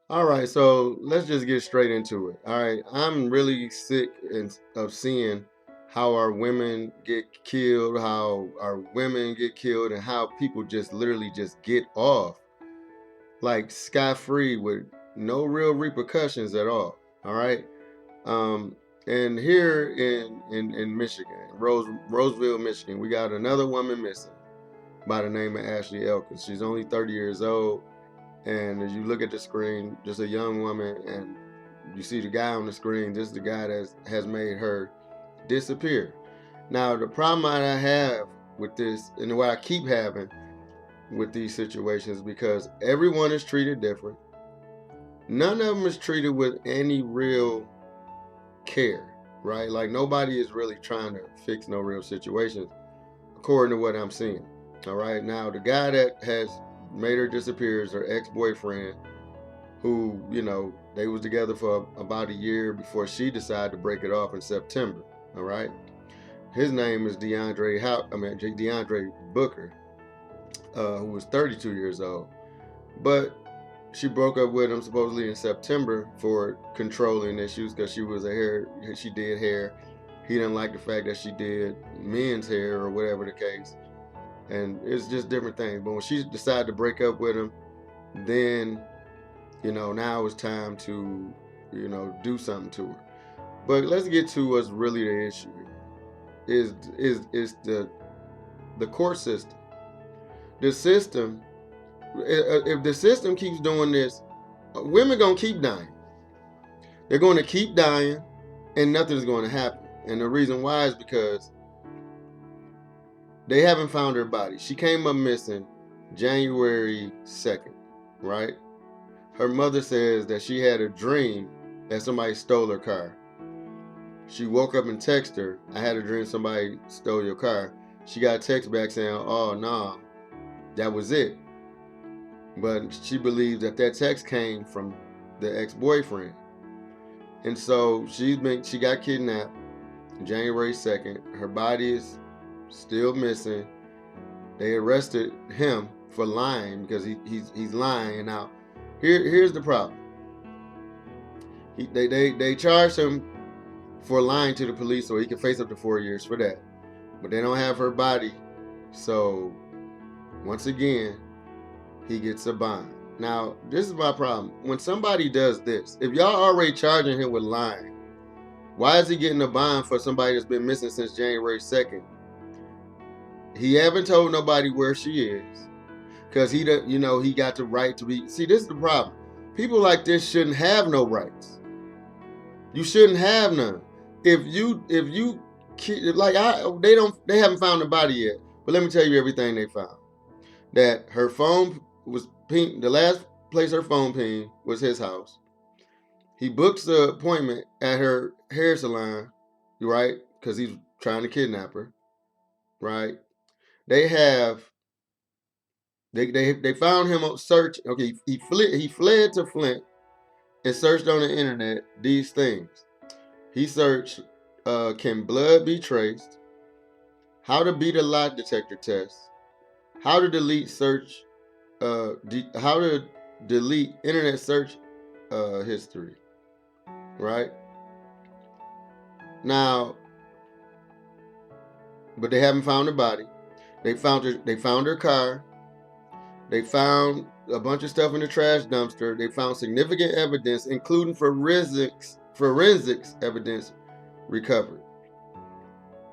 All right, so let's just get straight into it. All right, I'm really sick of seeing how our women get killed, how our women get killed, and how people just literally just get off like scot free with no real repercussions at all. All right, um, and here in Michigan, Roseville, Michigan, we got another woman missing by the name of Ashley Elkins. She's only 30 years old. And as you look at the screen, just a young woman, and you see the guy on the screen, this is the guy that has made her disappear. Now, the problem I have with this, and what I keep having with these situations, because everyone is treated different. None of them is treated with any real care, right? Like nobody is really trying to fix no real situations, according to what I'm seeing. All right. Now, the guy that has made her disappear is her ex-boyfriend, who, they was together for about a year before she decided to break it off in September. All right. His name is DeAndre Booker, who was 32 years old. But she broke up with him supposedly in September for controlling issues because she did hair. He didn't like the fact that she did men's hair or whatever the case. And it's just different things. But when she decided to break up with him, then now it's time to, do something to her. But let's get to what's really the issue here. Is the court system. The system, if the system keeps doing this, women gonna keep dying. They're gonna keep dying and nothing's gonna happen. And the reason why is because they haven't found her body. She came up missing January 2nd, right? Her mother says that she had a dream that somebody stole her car. She woke up and texted her, I had a dream somebody stole your car. She got a text back saying, oh, no, that was it. But she believes that text came from the ex-boyfriend. And so she got kidnapped January 2nd. Her body is still missing. They arrested him for lying because he's lying. Now, here's the problem. They charged him for lying to the police, so he can face up to 4 years for that. But they don't have her body, so once again, he gets a bond. Now, this is my problem. When somebody does this, if y'all already charging him with lying, why is he getting a bond for somebody that's been missing since January 2nd? He haven't told nobody where she is, because he got the right to be. See, this is the problem. People like this shouldn't have no rights. You shouldn't have none. If you they haven't found the body yet. But let me tell you everything they found. That her phone was pinged. The last place her phone pinged was his house. He books the appointment at her hair salon, right? Because he's trying to kidnap her, right? They found him on search. Okay, he fled to Flint and searched on the internet these things. He searched, can blood be traced? How to beat a lie detector test? How to delete how to delete internet search history, right? Now, but they haven't found the body. They found her car. They found a bunch of stuff in the trash dumpster. They found significant evidence, including forensics evidence recovered,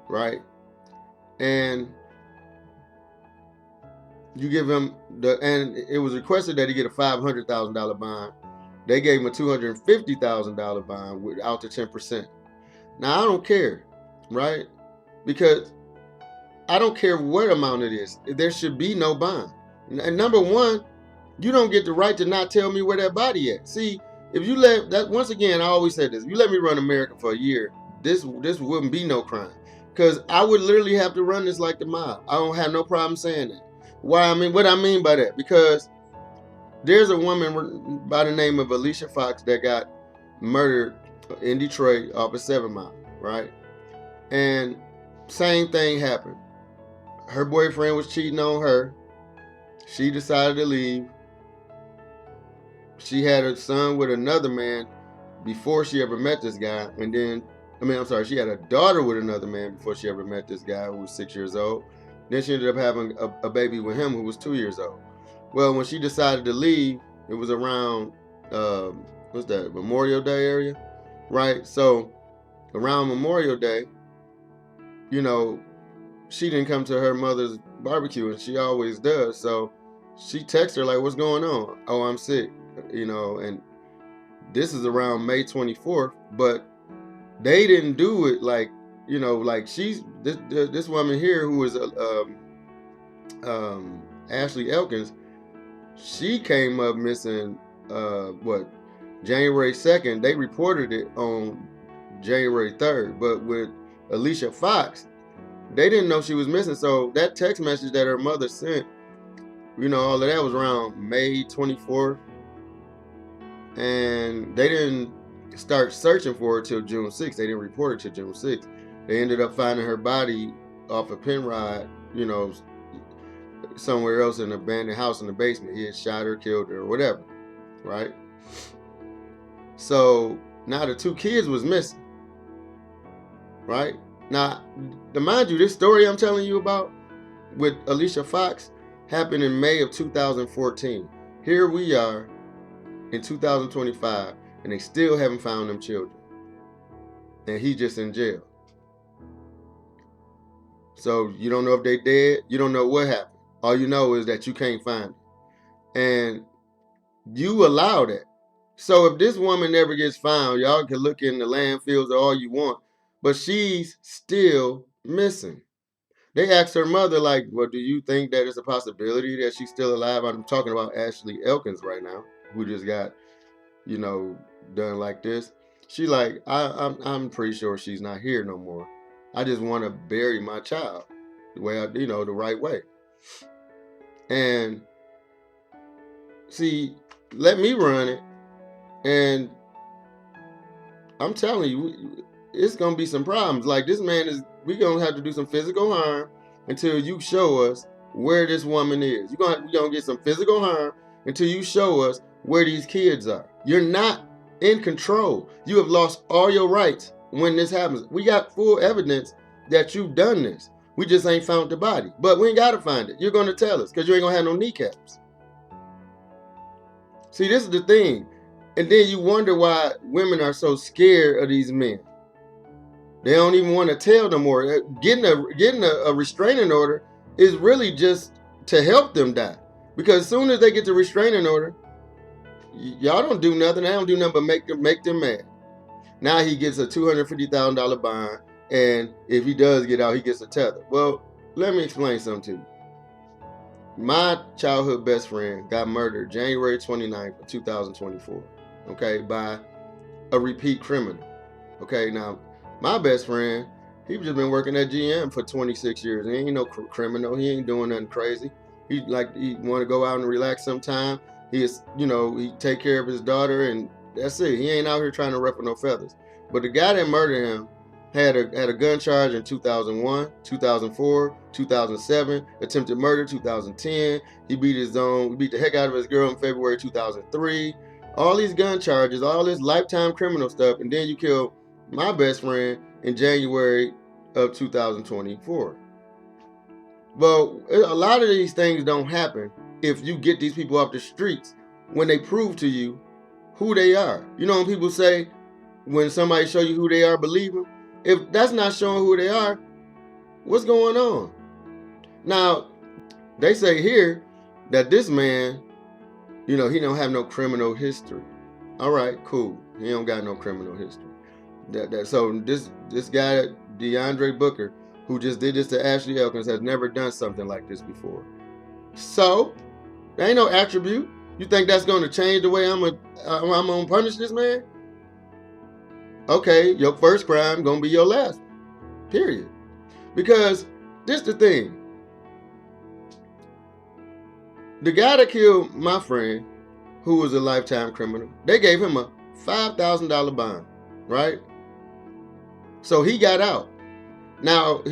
right? And you give him and it was requested that he get a $500,000 bond. They gave him a $250,000 bond without the 10%. Now I don't care, right? Because I don't care what amount it is. There should be no bond. And number one, you don't get the right to not tell me where that body at. See, if you let that, once again, I always say this: if you let me run America for a year, this wouldn't be no crime, because I would literally have to run this like the mob. I don't have no problem saying that. What I mean by that, because there's a woman by the name of Alicia Fox that got murdered in Detroit off of 7 Mile, right? And same thing happened. Her boyfriend was cheating on her. She decided to leave. she had a son with another man before she ever met this guy, and then she had a daughter with another man before she ever met this guy who was 6 years old. Then she ended up having a baby with him who was 2 years old. Well, when she decided to leave, it was around what's that, Memorial Day area, right? So around Memorial Day, she didn't come to her mother's barbecue, and she always does. So she texted her like, "What's going on?" "Oh, I'm sick," and this is around May 24th, but they didn't do it like she's this woman here who is Ashley Elkins. She came up missing January 2nd. They reported it on January 3rd, but with Alicia Fox, they didn't know she was missing. So that text message that her mother sent, all of that was around May 24th, and they didn't start searching for her till June 6th. They didn't report it till June 6th. They ended up finding her body off a Penrod, somewhere else in an abandoned house in the basement. He had shot her, killed her, or whatever, right? So now the 2 kids was missing, right? Now, to mind you, this story I'm telling you about with Alicia Fox happened in May of 2014. Here we are in 2025, and they still haven't found them children. And he's just in jail. So you don't know if they dead. You don't know what happened. All you know is that you can't find them. And you allow that. So if this woman never gets found, y'all can look in the landfills or all you want, but she's still missing. They asked her mother, like, well, do you think that it's a possibility that she's still alive? I'm talking about Ashley Elkins right now, who just got, done like this. She like, I'm pretty sure she's not here no more. I just want to bury my child the way the right way. And see, let me run it, and I'm telling you, it's gonna be some problems. Like, this man we gonna have to do some physical harm until you show us where this woman is. We're gonna get some physical harm until you show us where these kids are. You're not in control. You have lost all your rights when this happens. We got full evidence that you've done this. We just ain't found the body. But we ain't gotta find it. You're gonna tell us, because you ain't gonna have no kneecaps. See, this is the thing. And then you wonder why women are so scared of these men. They don't even want to tell them more. Getting a restraining order is really just to help them die. Because as soon as they get the restraining order, y'all don't do nothing. They don't do nothing but make them mad. Now he gets a $250,000 bond, and if he does get out, he gets a tether. Well, let me explain something to you. My childhood best friend got murdered January 29th of 2024, okay, by a repeat criminal. Okay, now, my best friend, he just been working at GM for 26 years. He ain't no criminal. He ain't doing nothing crazy. He want to go out and relax sometime. He take care of his daughter, and that's it. He ain't out here trying to ruffle no feathers. But the guy that murdered him had a gun charge in 2001, 2004, 2007, attempted murder 2010. He beat the heck out of his girl in February 2003. All these gun charges, all this lifetime criminal stuff, and then you kill my best friend in January of 2024. Well, a lot of these things don't happen if you get these people off the streets when they prove to you who they are. You know when people say, when somebody show you who they are, believe them? If that's not showing who they are, what's going on? Now, they say here that this man, he don't have no criminal history. All right, cool. He don't got no criminal history. So this guy, DeAndre Booker, who just did this to Ashley Elkins, has never done something like this before. So, there ain't no attribute. You think that's going to change the way I'm going to punish this man? Okay, your first crime going to be your last one. Period. Because this the thing. The guy that killed my friend, who was a lifetime criminal, they gave him a $5,000 bond, right? So he got out. Now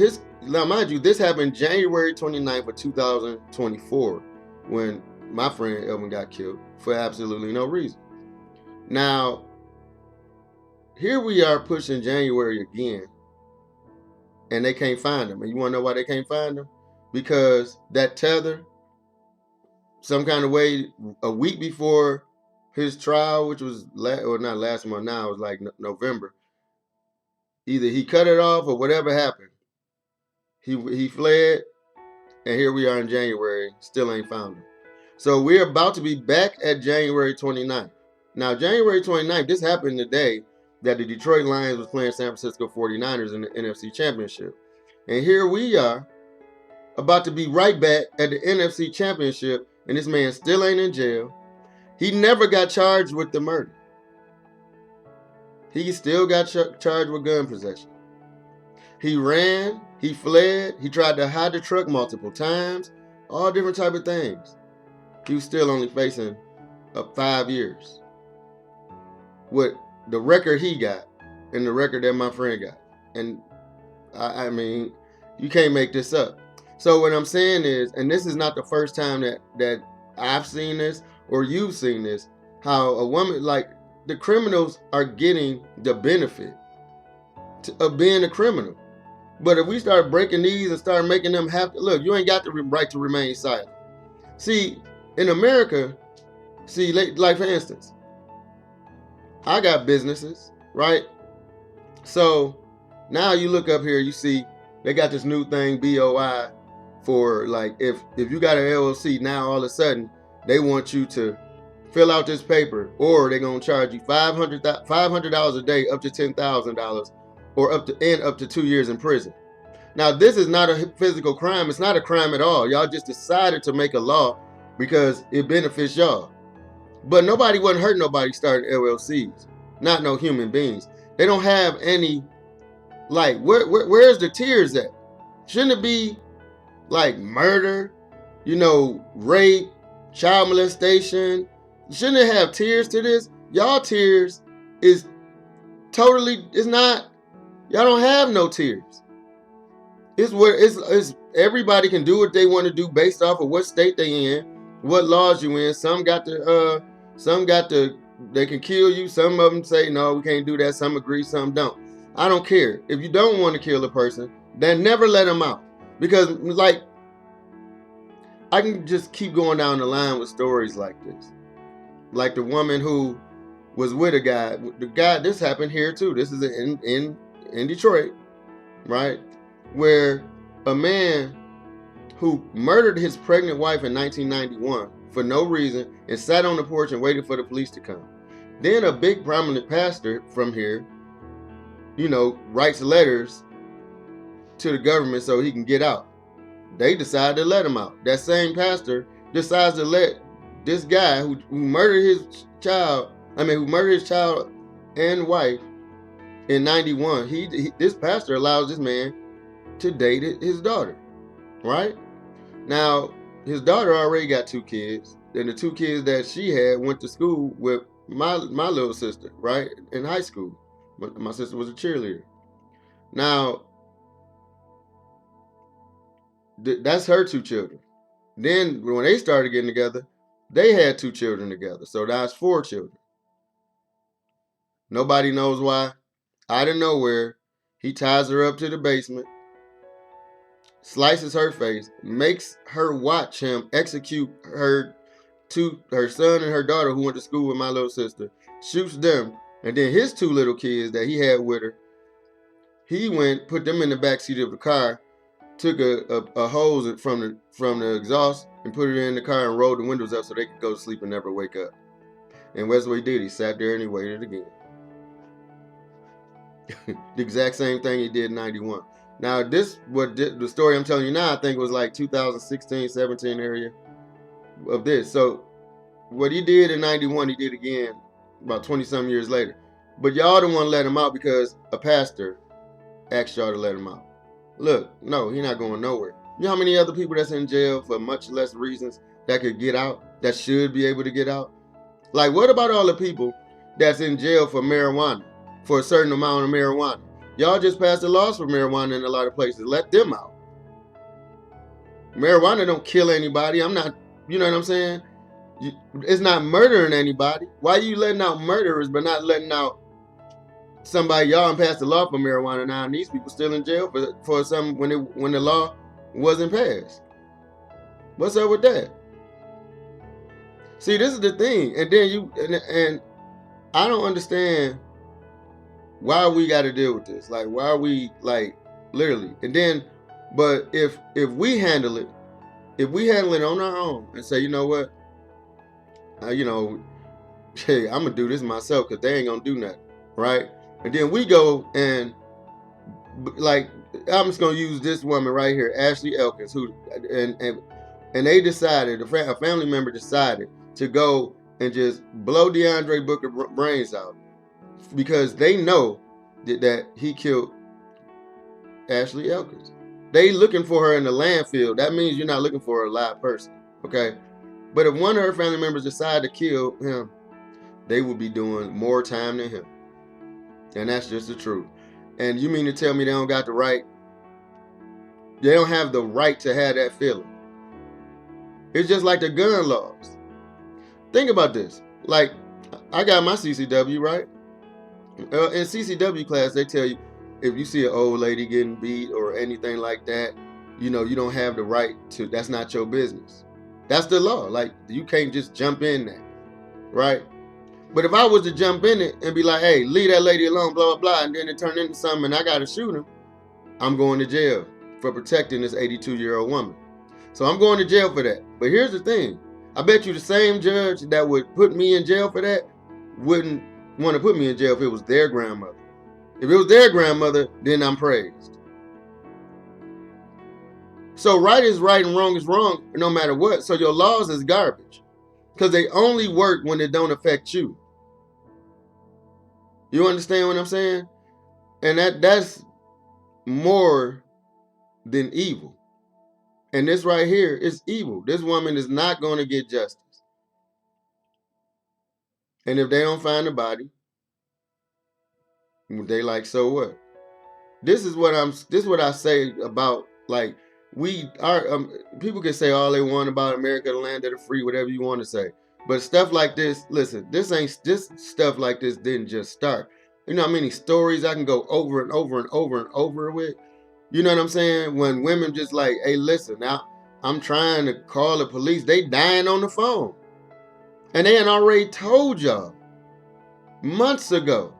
mind you, this happened January 29th of 2024 when my friend Elvin got killed for absolutely no reason. Now, here we are pushing January again, and they can't find him. And you want to know why they can't find him? Because that tether, some kind of way, a week before his trial, which was not last month now, it was like November, either he cut it off or whatever happened. He fled, and here we are in January, still ain't found him. So we're about to be back at January 29th. Now, January 29th, this happened the day that the Detroit Lions was playing San Francisco 49ers in the NFC Championship. And here we are, about to be right back at the NFC Championship, and this man still ain't in jail. He never got charged with the murder. He still got charged with gun possession. He ran, he fled, he tried to hide the truck multiple times, all different type of things. He was still only facing 5 years. With the record he got and the record that my friend got. And I mean, you can't make this up. So what I'm saying is, and this is not the first time that I've seen this or you've seen this, how a woman, like, the criminals are getting the benefit of being a criminal. But if we start breaking these and start making them have to, look, you ain't got the right to remain silent. See, in America, like for instance, I got businesses, right? So now you look up here, you see they got this new thing, BOI, for like if you got an LLC, now all of a sudden they want you to fill out this paper, or they're gonna charge you $500 a day, up to $10,000, or up to 2 years in prison. Now, this is not a physical crime. It's not a crime at all. Y'all just decided to make a law because it benefits y'all. But nobody wasn't hurting nobody starting LLCs. Not no human beings. They don't have any, like, where's the tears at? Shouldn't it be like murder, rape, child molestation? Shouldn't it have tears to this? Y'all tears is not, y'all don't have no tears. It's everybody can do what they want to do based off of what state they in, what laws you in. Some got they can kill you. Some of them say, no, we can't do that. Some agree, some don't. I don't care. If you don't want to kill a person, then never let them out. Because, like, I can just keep going down the line with stories like this. Like the woman who was with a guy. The guy, this happened here too. This is in Detroit, right? Where a man who murdered his pregnant wife in 1991 for no reason and sat on the porch and waited for the police to come. Then a big prominent pastor from here, writes letters to the government so he can get out. They decide to let him out. That same pastor decides to let this guy who murdered his child and wife in 91, this pastor allows this man to date his daughter, right? Now, his daughter already got 2 kids, and the 2 kids that she had went to school with my little sister, right, in high school. My sister was a cheerleader. Now, that's her 2 children. Then when they started getting together, they had 2 children together, so that's 4 children. Nobody knows why. Out of nowhere, he ties her up to the basement, slices her face, makes her watch him execute her son and her daughter who went to school with my little sister, shoots them, and then his 2 little kids that he had with her, he put them in the back seat of the car, took a hose from the exhaust and put it in the car and rolled the windows up so they could go to sleep and never wake up. And that's what he did. He sat there and he waited again. The exact same thing he did in 91. Now, the story I'm telling you now, I think it was like 2016, 17 area of this. So what he did in 91, he did again about 20-some years later. But y'all don't want to let him out because a pastor asked y'all to let him out. Look, no, he's not going nowhere. You know how many other people that's in jail for much less reasons that could get out, that should be able to get out? Like, what about all the people that's in jail for marijuana, for a certain amount of marijuana? Y'all just passed the laws for marijuana in a lot of places. Let them out. Marijuana don't kill anybody. I'm not, you know what I'm saying? It's not murdering anybody. Why are you letting out murderers but not letting out somebody? Y'all passed the law for marijuana now, and these people still in jail for some when the law wasn't passed. What's up with that? See, this is the thing, and then and I don't understand why we got to deal with this. Like, why are we like literally? And then, but if we handle it, on our own and say, you know what, hey, I'm gonna do this myself because they ain't gonna do nothing, right? And then we go and like, I'm just gonna use this woman right here, Ashley Elkins, who and they decided, a family member decided to go and just blow DeAndre Booker brains out because they know that he killed Ashley Elkins. They looking for her in the landfill. That means you're not looking for a live person, okay? But if one of her family members decide to kill him, they will be doing more time than him. And that's just the truth. And you mean to tell me they don't got the right? They don't have the right to have that feeling. It's just like the gun laws. Think about this. Like, I got my CCW, right? In CCW class, they tell you, if you see an old lady getting beat or anything like that, you don't have the right to, that's not your business. That's the law. Like, you can't just jump in that, right? But if I was to jump in it and be like, hey, leave that lady alone, blah, blah, blah, and then it turned into something and I got to shoot him, I'm going to jail for protecting this 82-year-old woman. So I'm going to jail for that. But here's the thing. I bet you the same judge that would put me in jail for that wouldn't want to put me in jail if it was their grandmother. If it was their grandmother, then I'm praised. So right is right and wrong is wrong, no matter what. So your laws is garbage because they only work when they don't affect you. You understand what I'm saying? And that's more than evil. And this right here is evil. This woman is not going to get justice. And if they don't find the body, they like, so what? This is what I say about, like, people can say all they want about America, the land of the free, whatever you want to say. But stuff like this, listen, this stuff like this didn't just start. You know how many stories I can go over and over and over and over with? You know what I'm saying? When women just like, hey, listen, now I'm trying to call the police. They dying on the phone. And they had already told y'all months ago,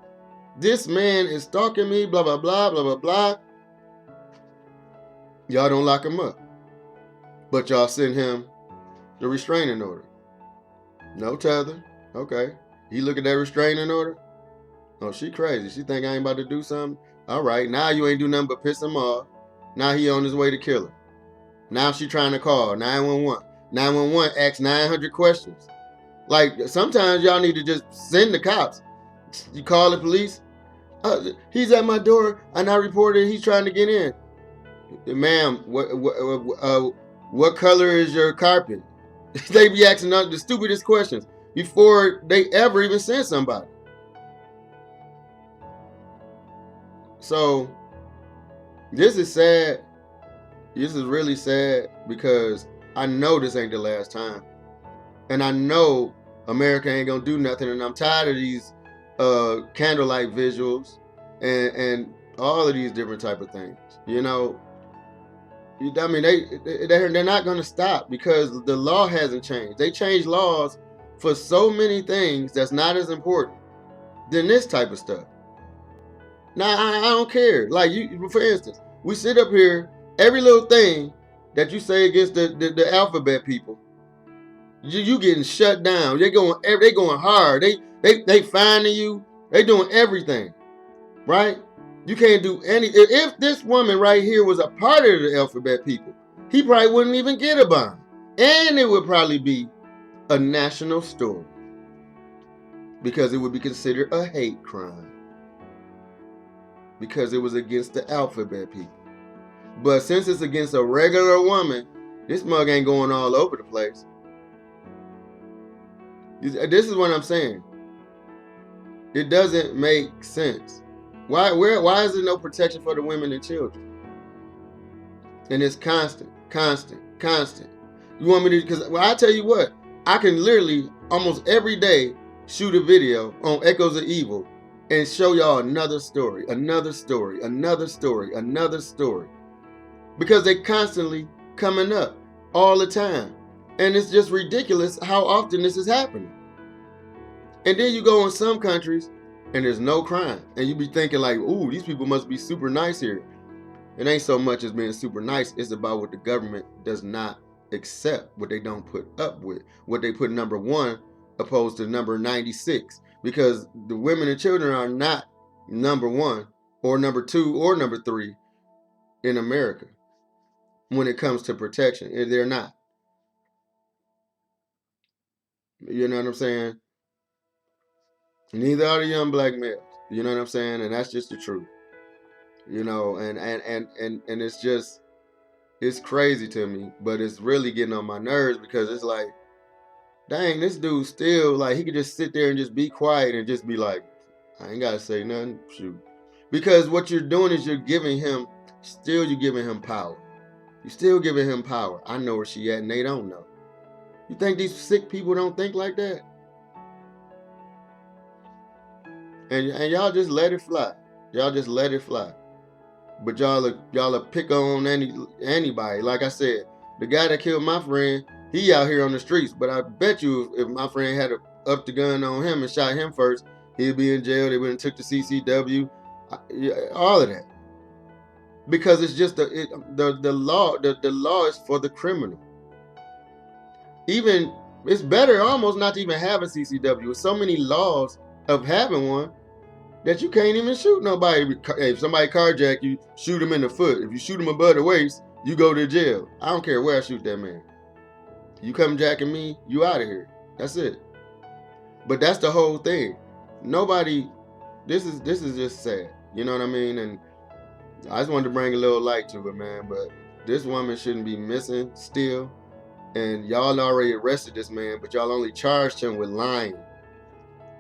this man is stalking me, blah, blah, blah, blah, blah, blah. Y'all don't lock him up. But y'all send him the restraining order. No tether. Okay. You look at that restraining order? Oh, she crazy. She think I ain't about to do something? All right. Now you ain't do nothing but piss him off. Now he on his way to kill her. Now she trying to call 911. 911 asks 900 questions. Like, sometimes y'all need to just send the cops. You call the police. He's at my door and I reported he's trying to get in. Ma'am, what color is your carpet? They be asking the stupidest questions before they ever even send somebody. So this is sad. This is really sad because I know this ain't the last time. And I know America ain't gonna do nothing. And I'm tired of these candlelight visuals and all of these different type of things. I mean, they're not gonna stop because the law hasn't changed. They changed laws for so many things that's not as important than this type of stuff. Now, I don't care. Like, for instance, we sit up here, every little thing that you say against the alphabet people, you getting shut down. They going hard. They finding you. They doing everything, right? You can't do any. If this woman right here was a part of the alphabet people, he probably wouldn't even get a bond, and it would probably be a national story because it would be considered a hate crime because it was against the alphabet people. But since it's against a regular woman, this mug ain't going all over the place. This is what I'm saying. It doesn't make sense. Why is there no protection for the women and children? And it's constant. You want me to, because I tell you what, I can literally almost every day shoot a video on Echoes of Evil and show y'all another story, another story, another story, another story. Because they constantly coming up all the time. And it's just ridiculous how often this is happening. And then you go in some countries and there's no crime. And you be thinking like, ooh, these people must be super nice here. It ain't so much as being super nice. It's about what the government does not accept, what they don't put up with, what they put number one opposed to number 96. Because the women and children are not number one or number two or number three in America when it comes to protection. They're not. You know what I'm saying? Neither are the young black males. You know what I'm saying? And that's just the truth. You know, and it's just, it's crazy to me, but it's really getting on my nerves because it's like, dang, this dude still, like, he could just sit there and just be quiet and just be like, I ain't gotta say nothing, shoot. Because what you're doing is you're giving him power. You're still giving him power. I know where she at and they don't know. You think these sick people don't think like that? And y'all just let it fly. Y'all just let it fly. But y'all pick on anybody. Like I said, the guy that killed my friend, he out here on the streets. But I bet you if my friend had upped the gun on him and shot him first, he'd be in jail. They wouldn't took the CCW, all of that. Because it's just the law. The law is for the criminal. Even it's better almost not to even have a CCW. With so many laws of having one, that you can't even shoot nobody. If somebody carjack you, shoot him in the foot. If you shoot him above the waist, you go to jail. I don't care where I shoot that man. You come jacking me, you out of here. That's it. But that's the whole thing. Nobody. This is just sad. You know what I mean? And I just wanted to bring a little light to it, man. But this woman shouldn't be missing still. And y'all already arrested this man, but y'all only charged him with lying.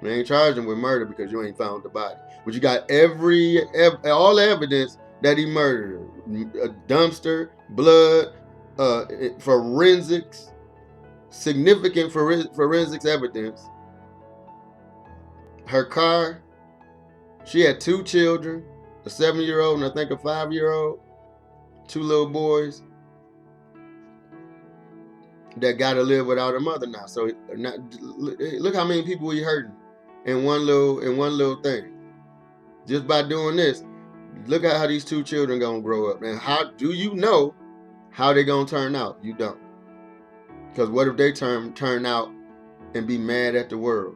You ain't charged him with murder because you ain't found the body. But you got all the evidence that he murdered her. A dumpster, blood, forensics, significant forensics evidence. Her car, she had 2 children, a 7-year-old and I think a 5-year-old, 2 little boys that got to live without a mother now. So look how many people we hurting in one little thing. Just by doing this, look at how these 2 children gonna grow up. And how do you know how they gonna turn out? You don't. Because what if they turn out and be mad at the world?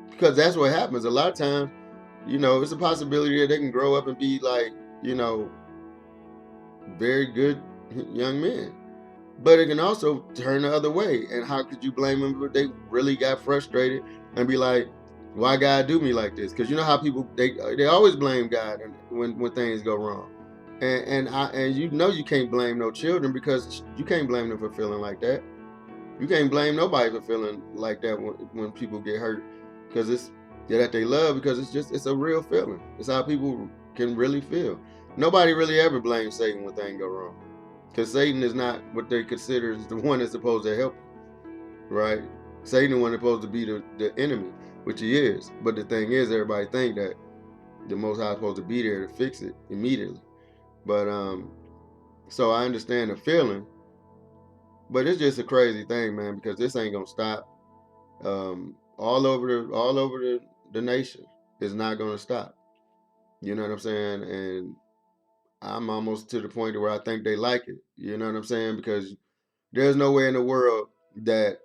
Because that's what happens. A lot of times, you know, it's a possibility that they can grow up and be like, you know, very good young men. But it can also turn the other way. And how could you blame them if they really got frustrated and be like, why God do me like this? Because you know how people, they always blame God when things go wrong. And you know you can't blame no children because you can't blame them for feeling like that. You can't blame nobody for feeling like that when people get hurt. Because it's that they love, because it's a real feeling. It's how people can really feel. Nobody really ever blames Satan when things go wrong. Because Satan is not what they consider is the one that's supposed to help you, right? Satan is one that's supposed to be the enemy, which he is. But the thing is, everybody think that the Most High is supposed to be there to fix it immediately. But so I understand the feeling, but it's just a crazy thing, man, because this ain't gonna stop. All over the nation, it's not gonna stop. You know what I'm saying? And I'm almost to the point where I think they like it. You know what I'm saying? Because there's no way in the world that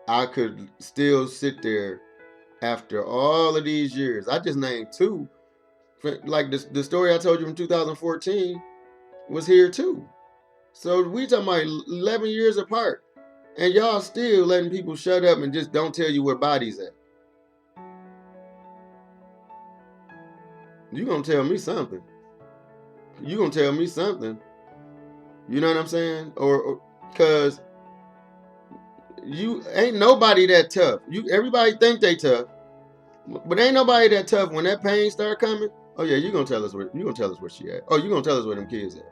I could still sit there after all of these years. I just named 2. Like the story I told you from 2014 was here too. So we talking about 11 years apart. And y'all still letting people shut up and just don't tell you where bodies at. You gonna tell me something. You gonna tell me something. You know what I'm saying? Or cause you ain't nobody that tough. Everybody think they tough, but ain't nobody that tough when that pain start coming. Oh yeah, you gonna tell us where she at. Oh, you gonna tell us where them kids at.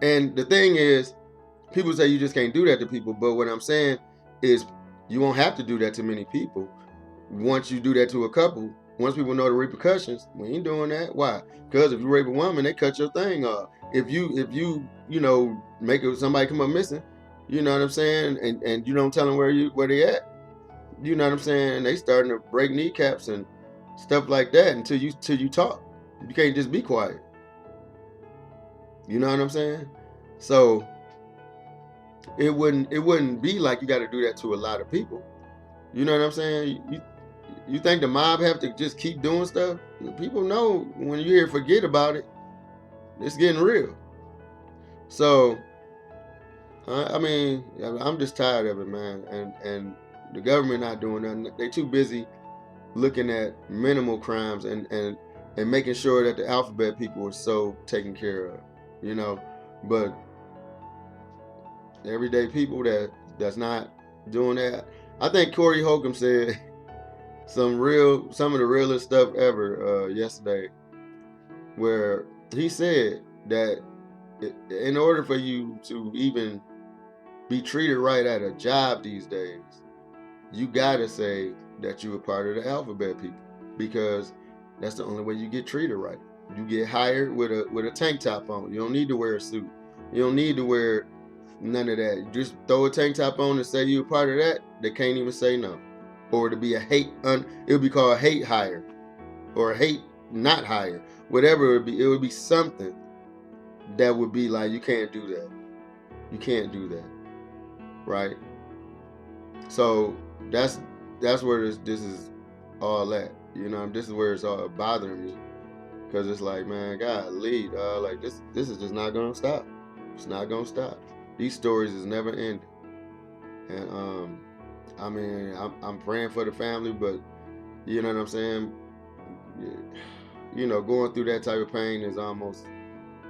And the thing is, people say you just can't do that to people, but what I'm saying is you won't have to do that to many people. Once you do that to a couple, once people know the repercussions, we ain't doing that. Why? Because if you rape a woman, they cut your thing off. If you make somebody come up missing, you know what I'm saying, and you don't tell them where they at, you know what I'm saying, they starting to break kneecaps and stuff like that until you talk. You can't just be quiet. You know what I'm saying? So it wouldn't be like you got to do that to a lot of people. You know what I'm saying? You think the mob have to just keep doing stuff? People know when you hear forget about it, it's getting real. So I mean, I'm just tired of it, man. And the government not doing nothing. They too busy looking at minimal crimes and making sure that the alphabet people are so taken care of. You know, but everyday people that's not doing that. I think Corey Holcomb said some of the realest stuff ever yesterday, where he said that in order for you to even be treated right at a job these days, you gotta say that you're a part of the alphabet people, because that's the only way you get treated right. You get hired with a tank top on. You don't need to wear a suit. You don't need to wear none of that. You just throw a tank top on and say you're a part of that. They can't even say no. Or to be a it would be called hate hire, or hate not hire. Whatever it would be something that would be like, you can't do that. You can't do that, right? So that's where this is all at. You know, this is where it's all bothering me, because it's like, man, God, lead, like this is just not gonna stop. It's not gonna stop. These stories is never ending, and I mean, I'm praying for the family, but you know what I'm saying. You know, going through that type of pain is almost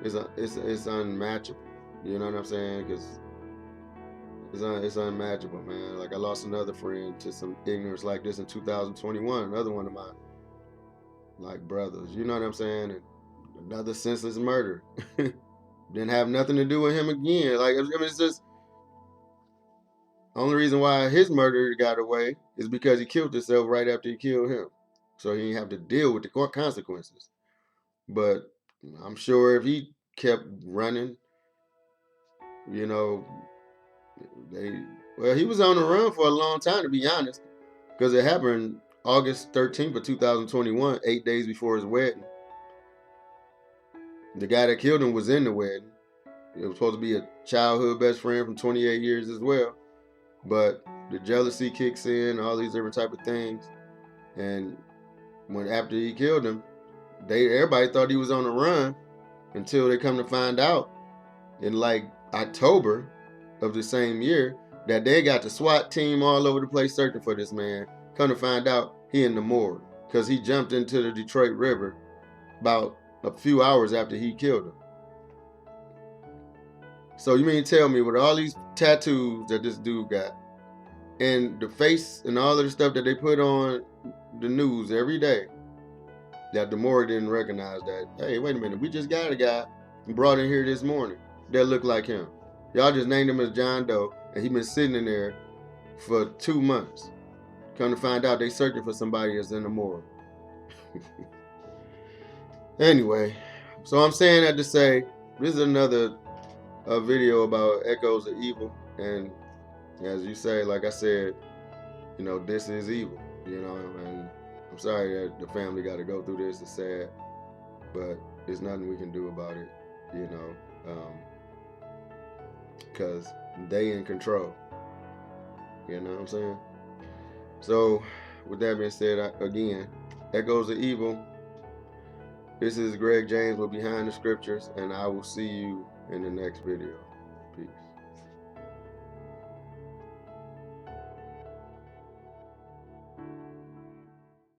it's unmatchable. You know what I'm saying? Because it's unmatchable, man. Like, I lost another friend to some ignorance like this in 2021. Another one of my like brothers. You know what I'm saying? And another senseless murder. Didn't have nothing to do with him again. Like, I mean, it's just only reason why his murder got away is because he killed himself right after he killed him, so he didn't have to deal with the consequences. But I'm sure if he kept running, you know, he was on the run for a long time, to be honest, because it happened August 13th of 2021, 8 days before his wedding. The guy that killed him was in the wedding. It was supposed to be a childhood best friend from 28 years as well, but the jealousy kicks in, all these different type of things, and when after he killed him, everybody thought he was on the run until they come to find out in like October of the same year that they got the SWAT team all over the place searching for this man. Come to find out, he in the morgue because he jumped into the Detroit River about a few hours after he killed him. So you mean tell me, with all these tattoos that this dude got, and the face and all of the stuff that they put on the news every day, that the morgue didn't recognize that? Hey, wait a minute, we just got a guy brought in here this morning that looked like him. Y'all just named him as John Doe, and he been sitting in there for 2 months. Come to find out, they searching for somebody that's in the morgue. Anyway, so I'm saying that to say, this is another video about echoes of evil, and as you say, like I said, you know, this is evil, you know, and I'm sorry that the family got to go through this. It's sad, but there's nothing we can do about it, you know, because they in control, you know what I'm saying? So with that being said, again, echoes of evil, this is Greg James with Behind the Scriptures, and I will see you in the next video. Peace.